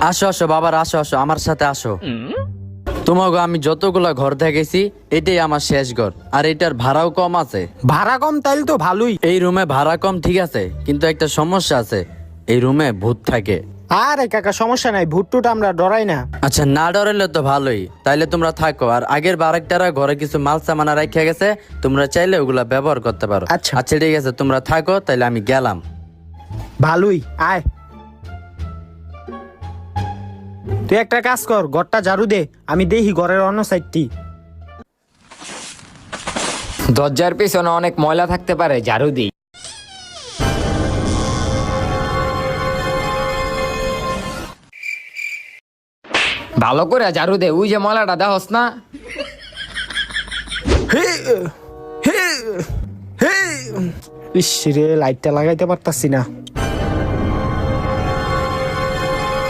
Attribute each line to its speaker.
Speaker 1: আসো আসো বাবার, আসো আসো আমার সাথে আসো। তোমাকে আমি যতগুলা ঘর দেখেছি এটাই আমার শেষ ঘর, আর এটার ভাড়াও কম আছে।
Speaker 2: ভাড়া কম তাইলে তো ভালোই।
Speaker 1: এই রুমে ভাড়া কম ঠিক আছে, কিন্তু একটা সমস্যা আছে, এই রুমে ভূত থাকে।
Speaker 2: আরে কাকা সমস্যা নাই, ভুট্টুটা আমরা ডরাই না।
Speaker 1: আচ্ছা না ডরাইলে তো ভালোই, তাইলে তোমরা থাকো। আর আগের বারেকটারা ঘরে কিছু মাল সামানা রাখা গেছে, তোমরা চাইলে ওগুলা ব্যবহার করতে পারো।
Speaker 2: আচ্ছা।
Speaker 1: আচ্ছা ঠিক আছে, তোমরা থাকো, তাইলে আমি গেলাম।
Speaker 2: ভালোই, আয়। তুই একটা কাজ কর, ঘরটা ঝাড়ু দে, আমি দেখি ঘরের অন্য সাইডটি।
Speaker 3: দরজার পিছনে অনেক ময়লা থাকতে পারে, ঝাড়ু দিই। ভালো করে ঝাড়ু দে, ওই যে ময়লাটা দেখস না।
Speaker 2: ইস রে, লাইটটা লাগাইতে পারতাছি না।